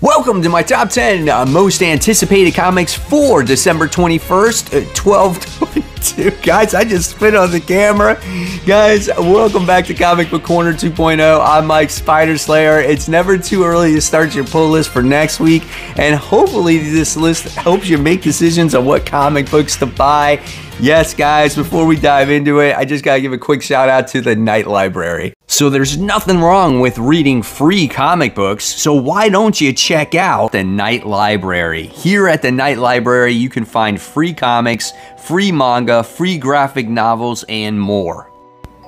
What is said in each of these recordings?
Welcome to my top 10 most anticipated comics for December 21st, 12/22. Guys, I just spit on the camera. Guys, welcome back to Comic Book Corner 2.0. I'm Mike Spider Slayer. It's never too early to start your pull list for next week, and hopefully this list helps you make decisions on what comic books to buy. Yes, guys, before we dive into it, I just gotta give a quick shout out to the Night Library. So there's nothing wrong with reading free comic books, so why don't you check out the Night Library? Here at the Night Library, you can find free comics, free manga, free graphic novels, and more.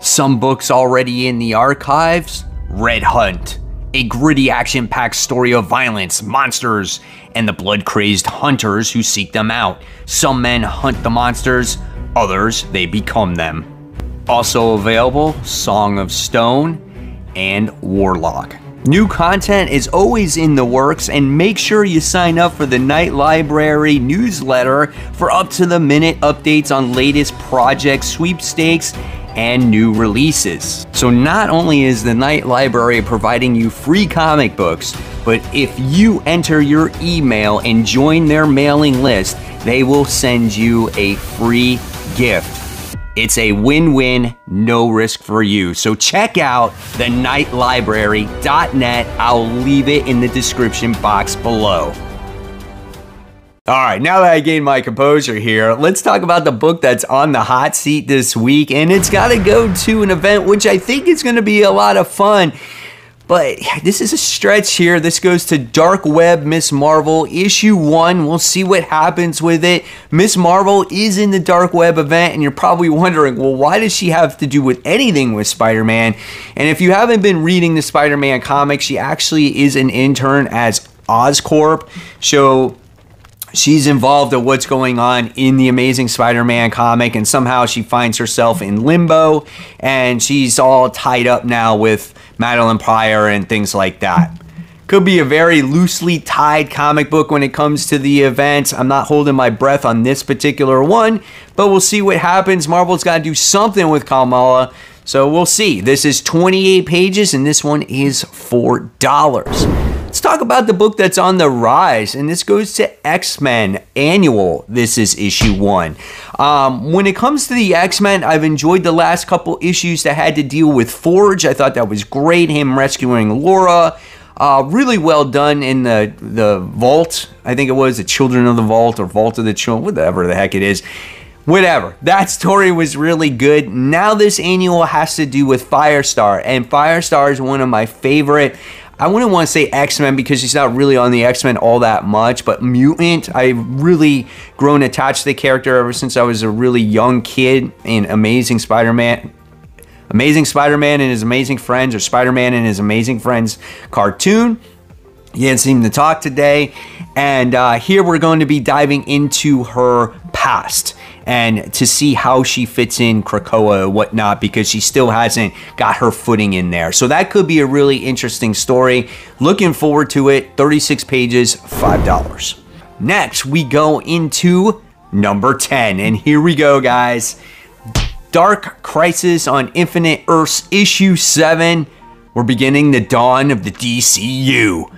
Some books already in the archives: Red Hunt, a gritty action-packed story of violence, monsters, and the blood-crazed hunters who seek them out. Some men hunt the monsters, others they become them. Also available, Song of Stone and Warlock. New content is always in the works, and make sure you sign up for the Night Library newsletter for up-to-the-minute updates on latest projects, sweepstakes, and new releases. So not only is the Night Library providing you free comic books, but if you enter your email and join their mailing list, they will send you a free gift. It's a win-win, no risk for you. So check out the nightlibrary.net. I'll leave it in the description box below. All right, now that I gained my composure here, let's talk about the book that's on the hot seat this week, and it's got to go to an event which I think is going to be a lot of fun. But this is a stretch here. This goes to Dark Web Miss Marvel issue 1. We'll see what happens with it. Miss Marvel is in the Dark Web event, and you're probably wondering, well, why does she have to do with anything with Spider-Man? And if you haven't been reading the Spider-Man comics, she actually is an intern as Oscorp. So she's involved in what's going on in the Amazing Spider-Man comic, and somehow she finds herself in limbo, and she's all tied up now with Madeline Pryor and things like that. Could be a very loosely tied comic book when it comes to the event. I'm not holding my breath on this particular one, but we'll see what happens. Marvel's got to do something with Kamala, so we'll see. This is 28 pages, and this one is $4. Let's talk about the book that's on the rise, and this goes to X-Men Annual. This is issue 1. When it comes to the X-Men, I've enjoyed the last couple issues that had to deal with Forge. I thought that was great, him rescuing Laura. Really well done in the Vault. I think it was the Children of the Vault or Vault of the Children, whatever the heck it is. Whatever. That story was really good. Now this annual has to do with Firestar, and Firestar is one of my favorite. I wouldn't want to say X-Men because she's not really on the X-Men all that much, but Mutant, I've really grown attached to the character ever since I was a really young kid in Amazing Spider-Man and His Amazing Friends, or Spider-Man and His Amazing Friends cartoon. He didn't seem to talk today, and here we're going to be diving into her past and to see how she fits in Krakoa and whatnot, because she still hasn't got her footing in there. So that could be a really interesting story. Looking forward to it. 36 pages, $5. Next, we go into number 10, and here we go, guys. Dark Crisis on Infinite Earths issue 7. We're beginning the dawn of the DCU.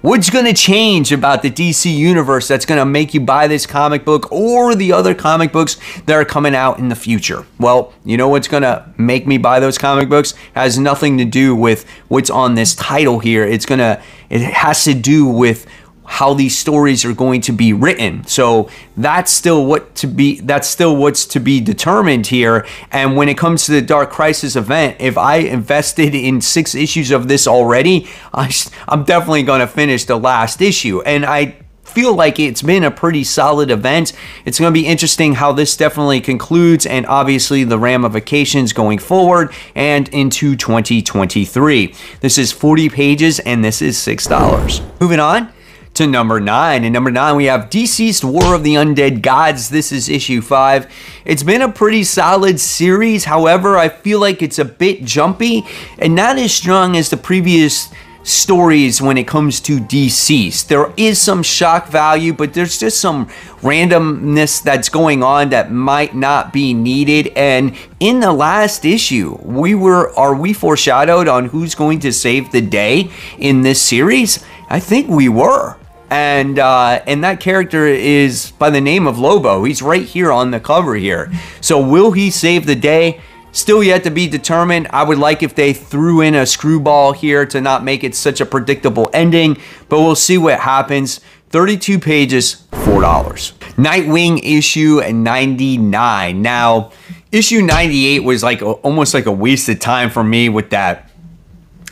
What's going to change about the DC universe that's going to make you buy this comic book or the other comic books that are coming out in the future? Well, you know what's going to make me buy those comic books? It has nothing to do with what's on this title here. It has to do with how these stories are going to be written. So that's still what's to be determined here. And when it comes to the Dark Crisis event, if I invested in 6 issues of this already, I'm definitely going to finish the last issue. And I feel like it's been a pretty solid event. It's going to be interesting how this definitely concludes, and obviously the ramifications going forward and into 2023. This is 40 pages, and this is $6. Moving on to number 9. And number 9, we have DC's War of the Undead Gods. This is issue 5. It's been a pretty solid series. However, I feel like it's a bit jumpy and not as strong as the previous stories when it comes to DC's. There is some shock value, but there's just some randomness that's going on that might not be needed. And in the last issue, we foreshadowed on who's going to save the day in this series. I think we were. And that character is by the name of Lobo. He's right here on the cover here. So will he save the day? Still yet to be determined. I would like if they threw in a screwball here to not make it such a predictable ending, but we'll see what happens. 32 pages, $4. Nightwing issue 99. Now, issue 98 was like almost like a wasted time for me with that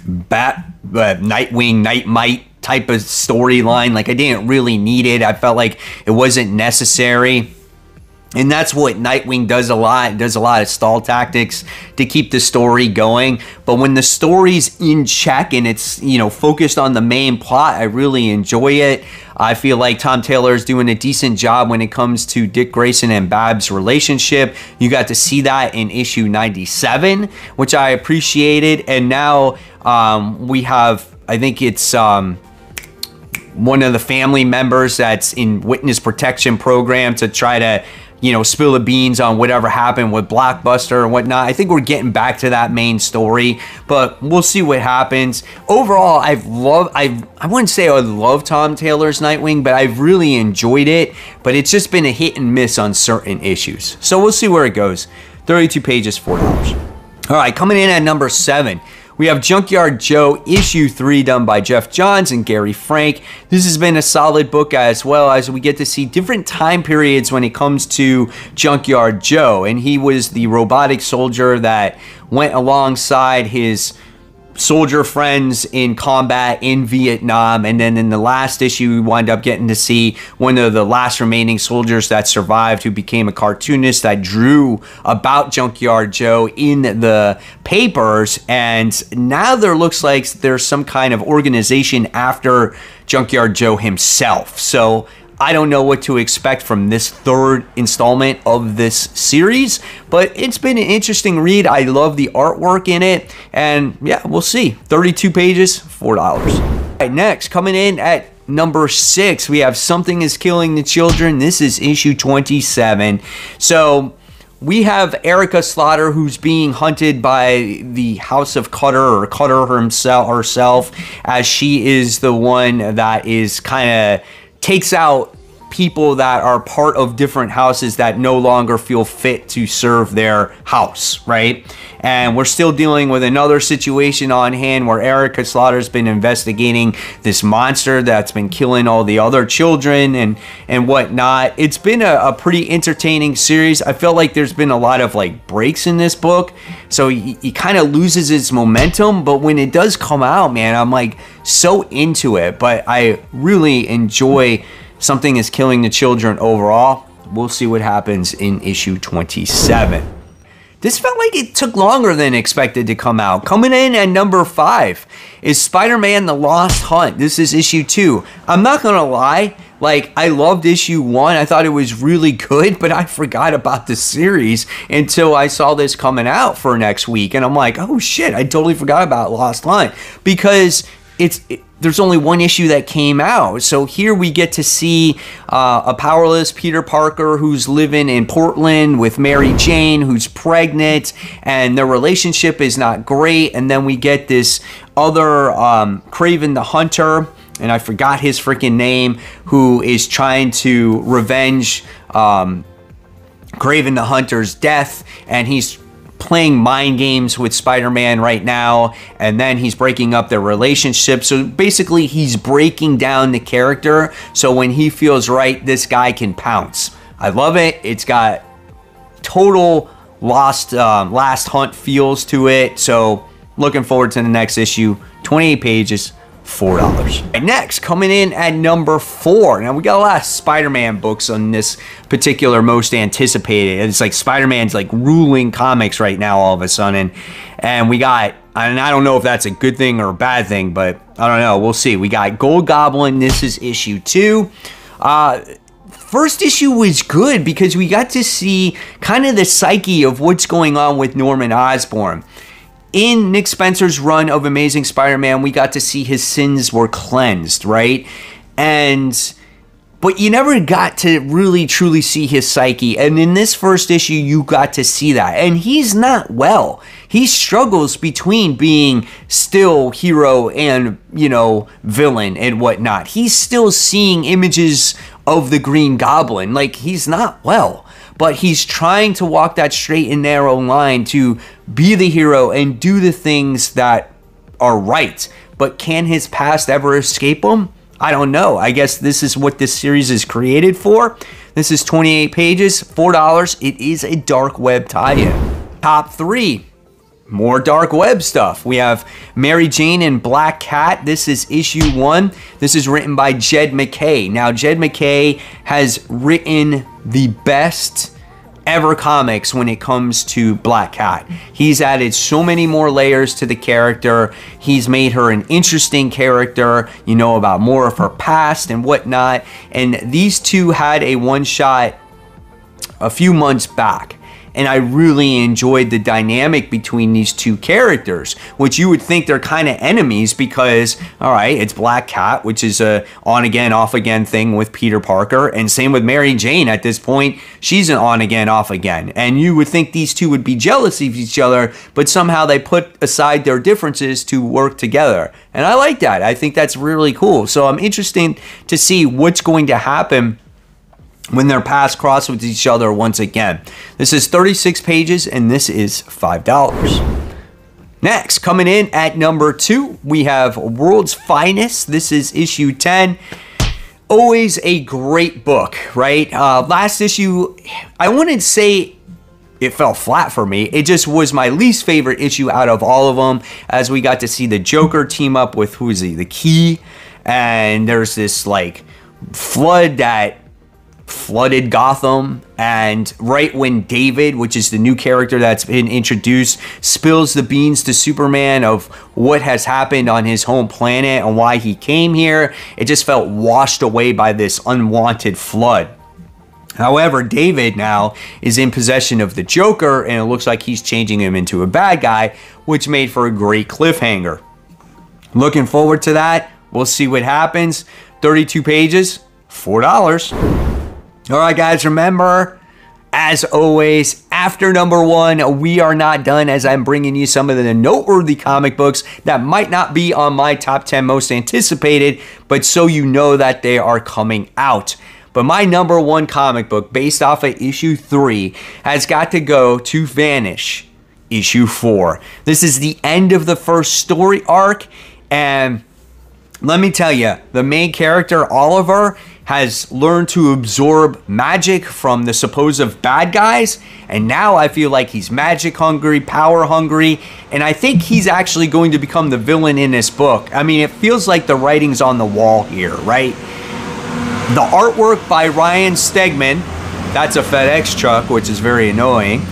Nightwing, Nightmite type of storyline. Like, I didn't really need it. I felt like it wasn't necessary. And that's what Nightwing does a lot. It does a lot of stall tactics to keep the story going. But when the story's in check and it's, you know, focused on the main plot, I really enjoy it. I feel like Tom Taylor is doing a decent job when it comes to Dick Grayson and Babs' relationship. You got to see that in issue 97, which I appreciated. And now we have, I think it's one of the family members that's in witness protection program to try to, you know, spill the beans on whatever happened with Blockbuster and whatnot. I think we're getting back to that main story, but we'll see what happens. Overall, I wouldn't say I love Tom Taylor's Nightwing, but I've really enjoyed it, but it's just been a hit and miss on certain issues. So we'll see where it goes. 32 pages, $4. All right, coming in at number 7. We have Junkyard Joe, issue 3, done by Jeff Johns and Gary Frank. This has been a solid book, as well as we get to see different time periods when it comes to Junkyard Joe. And he was the robotic soldier that went alongside his soldier friends in combat in Vietnam, and then in the last issue we wind up getting to see one of the last remaining soldiers that survived, who became a cartoonist that drew about Junkyard Joe in the papers. And now there looks like there's some kind of organization after Junkyard Joe himself. So I don't know what to expect from this third installment of this series, but it's been an interesting read. I love the artwork in it, and yeah, we'll see. 32 pages, $4. All right, next, coming in at number 6, we have Something is Killing the Children. This is issue 27. So we have Erica Slaughter, who's being hunted by the House of Cutter, or Cutter herself, as she is the one that is kind of takes out people that are part of different houses that no longer feel fit to serve their house, right? And we're still dealing with another situation on hand where Erica Slaughter's been investigating this monster that's been killing all the other children and whatnot. It's been a pretty entertaining series. I feel like there's been a lot of like breaks in this book, so he kind of loses its momentum, but when it does come out, man, I'm like so into it. But I really enjoy Something is Killing the Children overall. We'll see what happens in issue 27. This felt like it took longer than expected to come out. Coming in at number 5 is Spider-Man: The Lost Hunt. This is issue 2. I'm not gonna lie, like, I loved issue 1. I thought it was really good, but I forgot about the series until I saw this coming out for next week. And I'm like, oh shit, I totally forgot about Lost Hunt, because there's only one issue that came out. So here we get to see a powerless Peter Parker who's living in Portland with Mary Jane, who's pregnant, and their relationship is not great. And then we get this other Kraven the Hunter, and I forgot his freaking name, who is trying to revenge Kraven the Hunter's death, and he's playing mind games with Spider-Man right now, and then he's breaking up their relationship. So basically he's breaking down the character, so when he feels right, this guy can pounce. I love it. It's got total Last Hunt feels to it, so looking forward to the next issue. 28 pages, $4. Right, next, coming in at number 4. Now, we got a lot of Spider-Man books on this particular most anticipated. It's like Spider-Man's like ruling comics right now all of a sudden. And we got, and I don't know if that's a good thing or a bad thing, but I don't know. We'll see. We got Goblin. This is issue 2. First issue was good because we got to see kind of the psyche of what's going on with Norman Osborn. In Nick Spencer's run of Amazing Spider-Man, we got to see his sins were cleansed, right? But you never got to really truly see his psyche. And in this first issue, you got to see that. And he's not well. he struggles between being still hero and, you know, villain and whatnot. He's still seeing images of the Green Goblin. Like, he's not well, but he's trying to walk that straight and narrow line to be the hero and do the things that are right. But can his past ever escape him? I don't know. I guess this is what this series is created for. This is 28 pages, $4. It is a dark web tie-in. Top 3. More dark web stuff. We have Mary Jane and Black Cat. This is issue 1. This is written by Jed MacKay. Now, Jed MacKay has written the best ever comics when it comes to Black Cat. He's added so many more layers to the character. He's made her an interesting character. You know about more of her past and whatnot. And these two had a one-shot a few months back. And I really enjoyed the dynamic between these two characters, which you would think they're kind of enemies because, all right, it's Black Cat, which is a on-again, off-again thing with Peter Parker, and same with Mary Jane at this point. She's an on-again, off-again. And you would think these two would be jealous of each other, but somehow they put aside their differences to work together. And I like that. I think that's really cool. So I'm interested to see what's going to happen when their paths cross with each other once again. This is 36 pages, and this is $5. Next, coming in at number 2, we have World's Finest. This is issue 10. Always a great book, right? Last issue, I wouldn't say it fell flat for me. It just was my least favorite issue out of all of them, as we got to see the Joker team up with, who is he? The Key. And there's this, like, flood that flooded Gotham, and right when David, which is the new character that's been introduced, spills the beans to Superman of what has happened on his home planet and why he came here, it just felt washed away by this unwanted flood. However, David now is in possession of the Joker, and it looks like he's changing him into a bad guy, which made for a great cliffhanger. Looking forward to that. We'll see what happens. 32 pages, $4. All right, guys, remember, as always, after number 1, we are not done, as I'm bringing you some of the noteworthy comic books that might not be on my top 10 most anticipated, but so you know that they are coming out. But my number 1 comic book, based off of issue 3, has got to go to Vanish, issue 4. This is the end of the first story arc, and let me tell you, the main character, Oliver, has learned to absorb magic from the supposed bad guys, and now I feel like he's magic hungry, power hungry, and I think he's actually going to become the villain in this book. I mean, it feels like the writing's on the wall here, right? The artwork by Ryan Stegman, that's a FedEx truck, which is very annoying.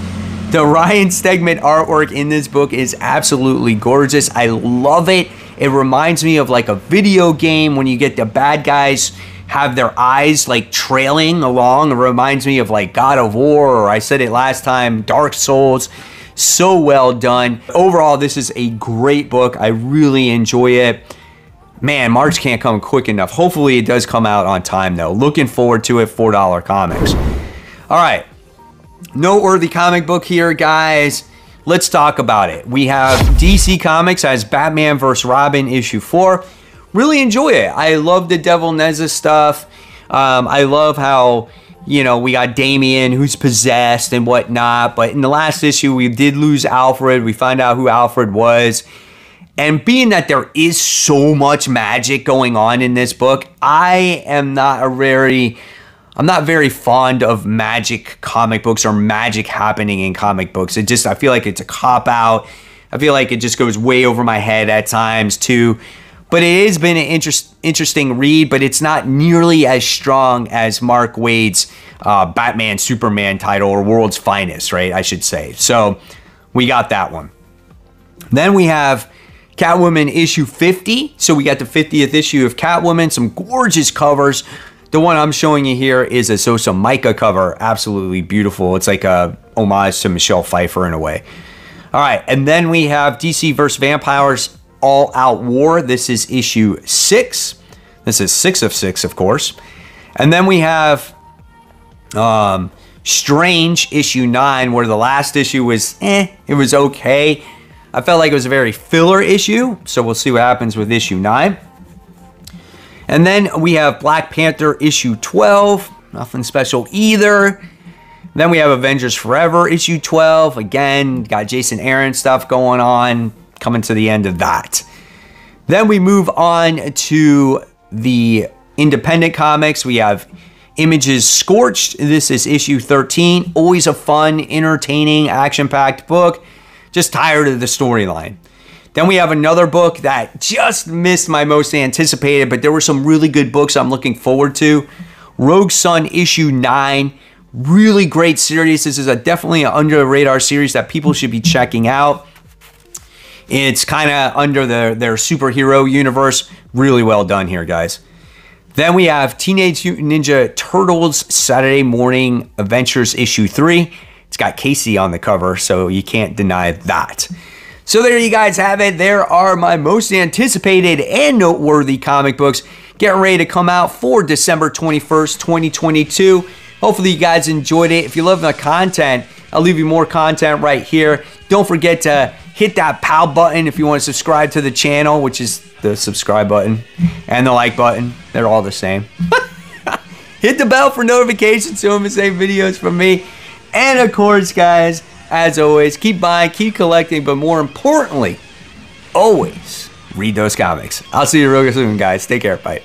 The Ryan Stegman artwork in this book is absolutely gorgeous. I love it. It reminds me of like a video game when you get the bad guys have their eyes like trailing along. It reminds me of like God of War, or I said it last time, Dark Souls. So well done. Overall, this is a great book. I really enjoy it. Man, March can't come quick enough. Hopefully it does come out on time though. Looking forward to it. $4 comics. All right. Noteworthy comic book here, guys. Let's talk about it. We have DC Comics as Batman vs. Robin issue 4. Really enjoy it. I love the Devil Neza stuff. I love how, you know, we got Damian who's possessed and whatnot. But in the last issue, we did lose Alfred. We find out who Alfred was. And being that there is so much magic going on in this book, I'm not very fond of magic comic books or magic happening in comic books. I feel like it's a cop-out. I feel like it just goes way over my head at times too. But it has been an interesting read, but it's not nearly as strong as Mark Waid's Batman Superman title, or World's Finest, right? I should say. So we got that one. Then we have Catwoman issue 50. So we got the 50th issue of Catwoman. Some gorgeous covers. The one I'm showing you here is a Sosa Mica cover. Absolutely beautiful. It's like a homage to Michelle Pfeiffer in a way. All right, and then we have DC vs. Vampires All Out War. This is issue 6. This is 6 of 6, of course. And then we have Strange issue 9, where the last issue was it was okay. I felt like it was a very filler issue, so we'll see what happens with issue 9. And then we have Black Panther issue 12, nothing special either. Then we have Avengers Forever issue 12, again, got Jason Aaron stuff going on, coming to the end of that. Then we move on to the independent comics. We have Images Scorched. This is issue 13. Always a fun, entertaining, action-packed book. Just tired of the storyline. Then we have another book that just missed my most anticipated, but there were some really good books I'm looking forward to. Rogue Sun issue 9. Really great series. This is definitely an under-the-radar series that people should be checking out. It's kind of under their superhero universe. Really well done here, guys. Then we have Teenage Mutant Ninja Turtles Saturday Morning Adventures issue 3. It's got Casey on the cover, so you can't deny that. So there you guys have it. There are my most anticipated and noteworthy comic books getting ready to come out for December 21st, 2022. Hopefully you guys enjoyed it. If you love the content, I'll leave you more content right here. Don't forget to hit that POW button if you want to subscribe to the channel, which is the subscribe button, and the like button. They're all the same. Hit the bell for notifications so you don't miss any videos from me. And of course, guys, as always, keep buying, keep collecting, but more importantly, always read those comics. I'll see you real soon, guys. Take care. Bye.